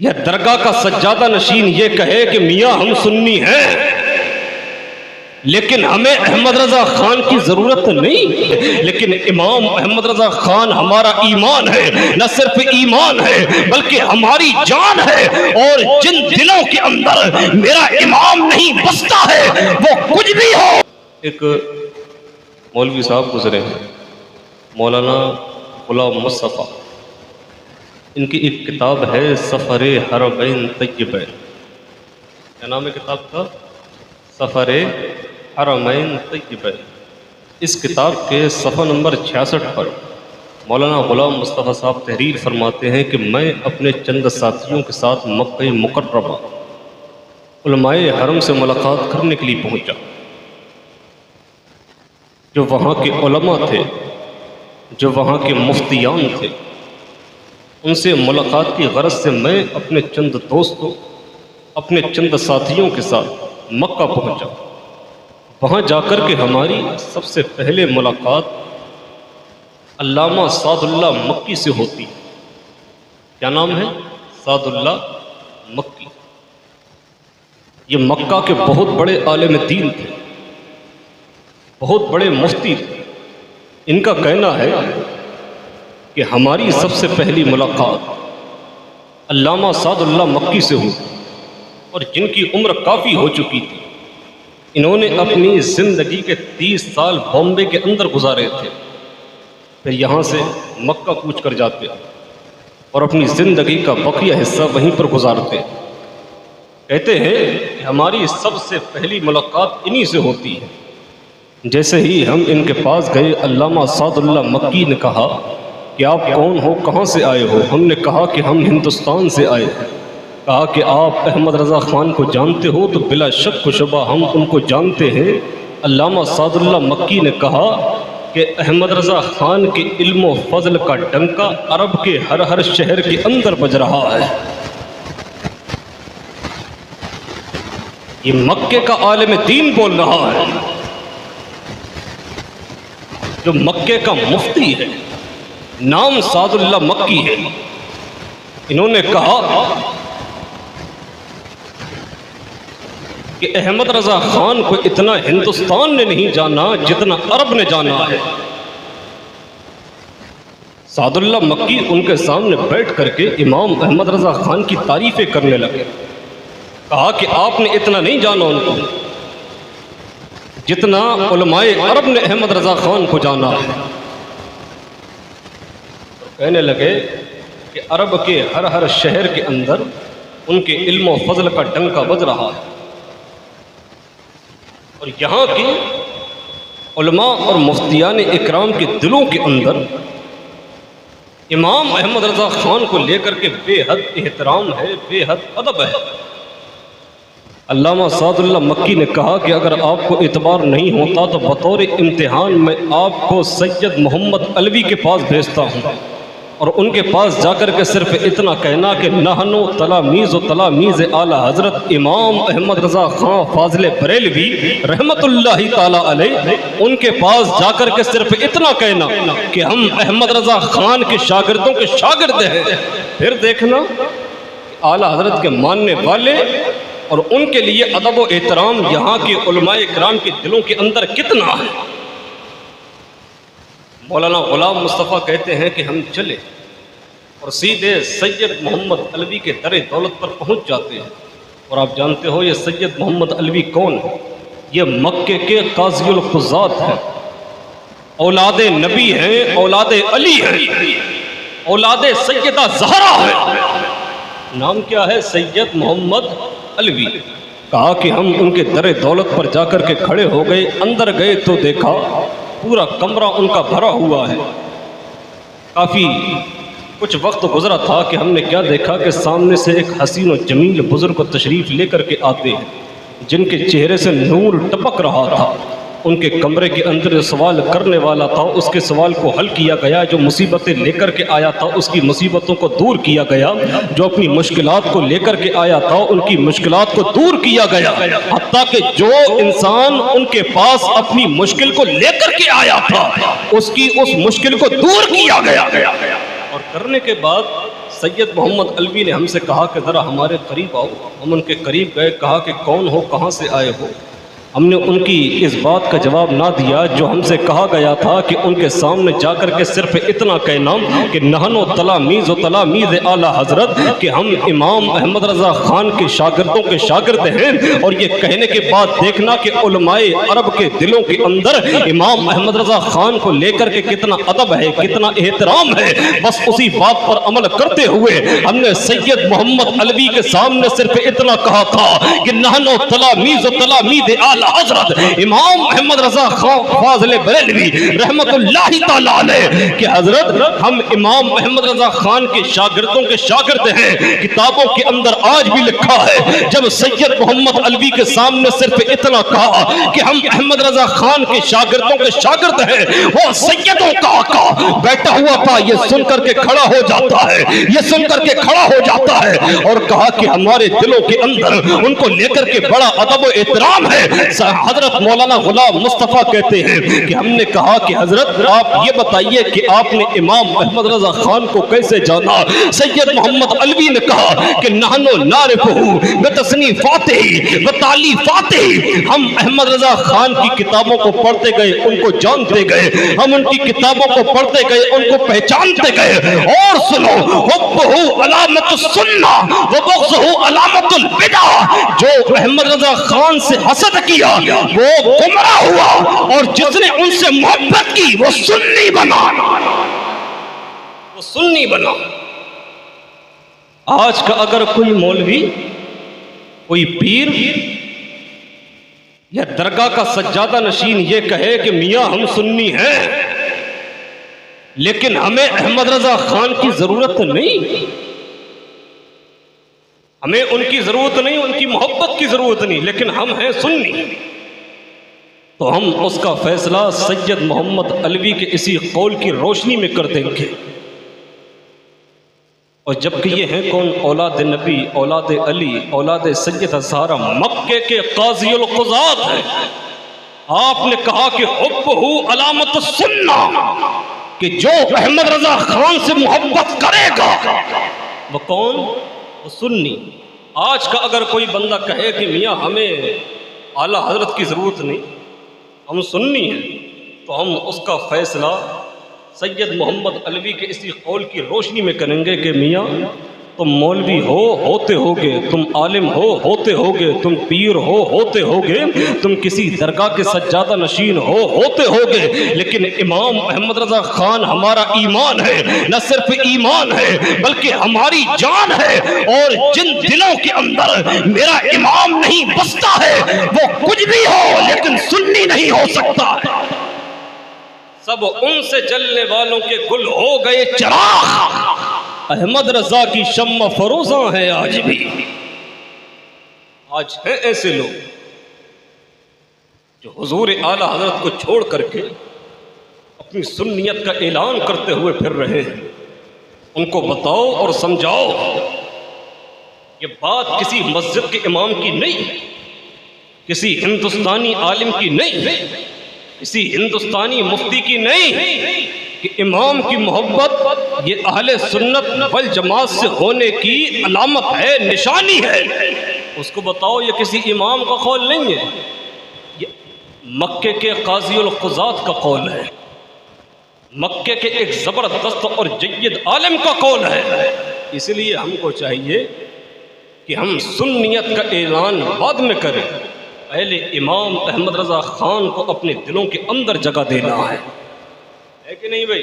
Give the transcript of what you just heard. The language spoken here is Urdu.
یا درگاہ کا سجادہ نشین یہ کہے کہ میاں ہم سنی ہیں لیکن ہمیں احمد رضا خان کی ضرورت نہیں، لیکن امام احمد رضا خان ہمارا ایمان ہے، نہ صرف ایمان ہے بلکہ ہماری جان ہے، اور جن دلوں کے اندر میرا امام نہیں بستا ہے وہ کچھ بھی ہو۔ ایک مولوی صاحب گزرے ہیں مولانا غلام مصطفیٰ، ان کی ایک کتاب ہے سفر حرمین طیبین، کیا نام ہے کتاب کا؟ سفر حرمین طیبین۔ اس کتاب کے صفحہ نمبر 66 پر مولانا غلام مصطفیٰ صاحب تحریر فرماتے ہیں کہ میں اپنے چند ساتھیوں کے ساتھ مکہ مکرمہ علماء حرم سے ملاقات کرنے کے لیے پہنچا۔ جو وہاں کے علماء تھے، جو وہاں کے مفتیان تھے، ان سے ملاقات کی غرض سے میں اپنے چند دوستوں، اپنے چند ساتھیوں کے ساتھ مکہ پہنچا۔ وہاں جا کر کے ہماری سب سے پہلے ملاقات علامہ سعد اللہ مکی سے ہوتی۔ کیا نام ہے؟ سعد اللہ مکی۔ یہ مکہ کے بہت بڑے عالم دین تھے، بہت بڑے مفتی تھے۔ ان کا کہنا ہے کہ ہماری سب سے پہلی ملاقات علامہ سعد اللہ مکی سے ہوئی، اور جن کی عمر کافی ہو چکی تھی۔ انہوں نے اپنی زندگی کے 30 سال بامبے کے اندر گزارے تھے، پھر یہاں سے مکہ کوچ کر جاتے اور اپنی زندگی کا بقیہ حصہ وہیں پر گزارتے۔ کہتے ہیں کہ ہماری سب سے پہلی ملاقات انہی سے ہوتی ہے۔ جیسے ہی ہم ان کے پاس گئے، علامہ سعد اللہ مکی نے کہا کہ آپ کون ہو، کہاں سے آئے ہو؟ ہم نے کہا کہ ہم ہندوستان سے آئے ہیں۔ کہا کہ آپ احمد رضا خان کو جانتے ہو؟ تو بلا شک و شبہ ہم ان کو جانتے ہیں۔ علامہ سعد اللہ مکی نے کہا کہ احمد رضا خان کے علم و فضل کا ڈنکا عرب کے ہر شہر کے اندر بج رہا ہے۔ یہ مکے کا عالم دین بول رہا ہے، جو مکے کا مفتی ہے، نام سعد اللہ مکی ہے۔ انہوں نے کہا کہ احمد رضا خان کو اتنا ہندوستان نے نہیں جانا جتنا عرب نے جانا ہے۔ سعد اللہ مکی ان کے سامنے بیٹھ کر کے امام احمد رضا خان کی تعریفیں کرنے لگے۔ کہا کہ آپ نے اتنا نہیں جانا ان کو جتنا علماء عرب نے احمد رضا خان کو جانا ہے۔ کہنے لگے کہ عرب کے ہر شہر کے اندر ان کے علم و فضل کا ڈنکا بج رہا ہے، اور یہاں کی علماء اور مفتیان اکرام کے دلوں کے اندر امام احمد رضا خان کو لے کر کے بے حد احترام ہے، بے حد ادب ہے۔ علامہ سعد اللہ مکی نے کہا کہ اگر آپ کو اعتبار نہیں ہوتا تو بطور امتحان میں آپ کو سید محمد علوی کے پاس بھیجتا ہوں، اور ان کے پاس جا کر کے صرف اتنا کہنا کہ نحنو تلاميذ و تلاميذ اعلی حضرت امام احمد رضا خان فاضل بریلوی رحمت اللہ تعالی علیہ، ان کے پاس جا کر کے صرف اتنا کہنا کہ ہم احمد رضا خان کے شاگردوں کے شاگرد ہیں۔ پھر دیکھنا اعلی حضرت کے ماننے والے اور ان کے لیے ادب و احترام یہاں کے علماء کرام کے دلوں کے اندر کتنا ہے۔ مولانا غلام مصطفیٰ کہتے ہیں کہ ہم چلے اور سیدھے سید محمد علوی کے در دولت پر پہنچ جاتے ہیں۔ اور آپ جانتے ہو یہ سید محمد علوی کون ہے؟ یہ مکے کے قاضی القضات ہیں، اولاد نبی ہیں، اولاد علی ہیں، اولاد سیدہ زہرا ہے۔ نام کیا ہے؟ سید محمد علوی۔ کہا کہ ہم ان کے در دولت پر جا کر کے کھڑے ہو گئے، اندر گئے تو دیکھا پورا کمرہ ان کا بھرا ہوا ہے۔ کافی کچھ وقت گزرا تھا کہ ہم نے کیا دیکھا کہ سامنے سے ایک حسین و جمیل بزرگ کو تشریف لے کر کے آتے ہیں، جن کے چہرے سے نور ٹپک رہا تھا۔ ان کے کمرے کے اندر جو سوال کرنے والا تھا اس کے سوال کو حل کیا گیا، جو مصیبتیں لے کر کے آیا تھا اس کی مصیبتوں کو دور کیا گیا، جو اپنی مشکلات کو لے کر کے آیا تھا ان کی مشکلات کو دور کیا گیا، حتیٰ کہ جو انسان ان کے پاس اپنی مشکل کو لے کر کے آیا تھا اس کی اس مشکل کو دور کیا گیا۔ اور کرنے کے بعد سید محمد علوی نے ہم سے کہا کہ ذرا ہمارے قریب آؤ. ہم ان کے قریب گئے. کہا کہ کون ہو, کہاں سے آئے ہو؟ ہم نے ان کی اس بات کا جواب نہ دیا جو ہم سے کہا گیا تھا کہ ان کے سامنے جا کر کے صرف اتنا کہنا کہ نحن تلاميذ و تلاميذ اعلیٰ حضرت, کہ ہم امام احمد رضا خان کے شاگردوں کے شاگرد ہیں. اور یہ کہنے کے بعد دیکھنا کہ علماء عرب کے دلوں کے اندر امام احمد رضا خان کو لے کر کے کتنا ادب ہے, کتنا احترام ہے. بس اسی بات پر عمل کرتے ہوئے ہم نے سید محمد علوی کے سامنے صرف اتنا کہا تھا کہ نحن تلاميذ و تلاميذ اعلیٰ حضرت امام احمد رضا خان فاضل بریلوی رحمت اللہ تعالی علیہ کہ حضرت ہم امام احمد رضا خان کے شاگردوں کے شاگرد ہیں. کتابوں کے اندر آج بھی لکھا ہے جب سید محمد علوی کے سامنے صرف اتنا کہا کہ ہم احمد رضا خان کے شاگردوں کے شاگرد ہیں, وہ سیدوں کا آقا بیٹھا ہوا تھا. یہ سن کر کے کھڑا ہو جاتا ہے, یہ سن کر کے کھڑا ہو جاتا ہے اور کہا کہ ہمارے دلوں کے اندر ان کو لے کر کے بڑا ادب و احترام ہے. حضرت مولانا غلام مصطفیٰ کہتے ہیں کہ ہم نے کہا کہ حضرت آپ یہ بتائیے کہ آپ نے امام احمد رضا خان کو کیسے جانا؟ سید محمد علوی نے کہا کہ نحن نعرفہ بتصنیفاتہ وتالیفاتہ, ہم احمد رضا خان کی کتابوں کو پڑھتے گئے, ان کو جانتے گئے, ہم ان کی کتابوں کو پڑھتے گئے, ان کو پہچانتے گئے. اور سنو, حبہ علامت السنہ وبغضہ علامت البدع, جو احمد رضا خان سے حسد کیا وہ گمراہ ہوا, اور جس نے ان سے محبت کی وہ سنی بنا, وہ سنی بنا. آج کا اگر کوئی مولوی, کوئی پیر یا درگاہ کا سجادہ نشین یہ کہے کہ میاں ہم سنی ہیں لیکن ہمیں احمد رضا خان کی ضرورت نہیں, ہمیں ان کی ضرورت نہیں, ان کی محبت کی ضرورت نہیں, لیکن ہم ہیں سنی, تو ہم اس کا فیصلہ سید محمد علوی کے اسی قول کی روشنی میں کر دیں گے. اور جبکہ یہ ہیں کون؟ اولاد نبی, اولاد علی, اولاد سید زہرا, مکے کے قاضی القضات ہیں. آپ نے کہا کہ حبہ علامت السنہ, کہ جو احمد رضا خان سے محبت کرے گا وہ کون؟ وہ سنی. آج کا اگر کوئی بندہ کہے کہ میاں ہمیں اعلیٰ حضرت کی ضرورت نہیں, ہم سنی ہیں, تو ہم اس کا فیصلہ سید محمد علوی کے اسی قول کی روشنی میں کریں گے کہ میاں تم مولوی ہو ہوتے ہوگے, تم عالم ہو ہوتے ہوگے, تم پیر ہو ہوتے ہوگے, تم کسی درگاہ کے سجادہ نشین ہو ہوتے ہوگے, لیکن امام احمد رضا خان ہمارا ایمان ہے, نہ صرف ایمان ہے بلکہ ہماری جان ہے. اور جن دلوں کے اندر میرا امام نہیں بستا ہے وہ کچھ بھی ہو لیکن سنی نہیں ہو سکتا. سب ان سے جلنے والوں کے گل ہو گئے چراغ, احمد رضا کی شمع فروزاں ہے آج بھی. آج ہیں ایسے لوگ جو حضور اعلیٰ حضرت کو چھوڑ کر کے اپنی سنیت کا اعلان کرتے ہوئے پھر رہے ہیں. ان کو بتاؤ اور سمجھاؤ یہ بات کسی مسجد کے امام کی نہیں, کسی ہندوستانی عالم کی نہیں, کسی ہندوستانی مفتی کی نہیں, کہ امام کی محبت یہ اہل سنت والجماعت سے ہونے کی علامت ہے, نشانی ہے. اس کو بتاؤ یہ کسی امام کا قول نہیں ہے, یہ مکے کے قاضی القضات کا قول ہے, مکے کے ایک زبردست اور جید عالم کا قول ہے. اس لیے ہم کو چاہیے کہ ہم سنیت کا اعلان بعد میں کریں, پہلے امام احمد رضا خان کو اپنے دلوں کے اندر جگہ دینا ہے کہ نہیں بھائی؟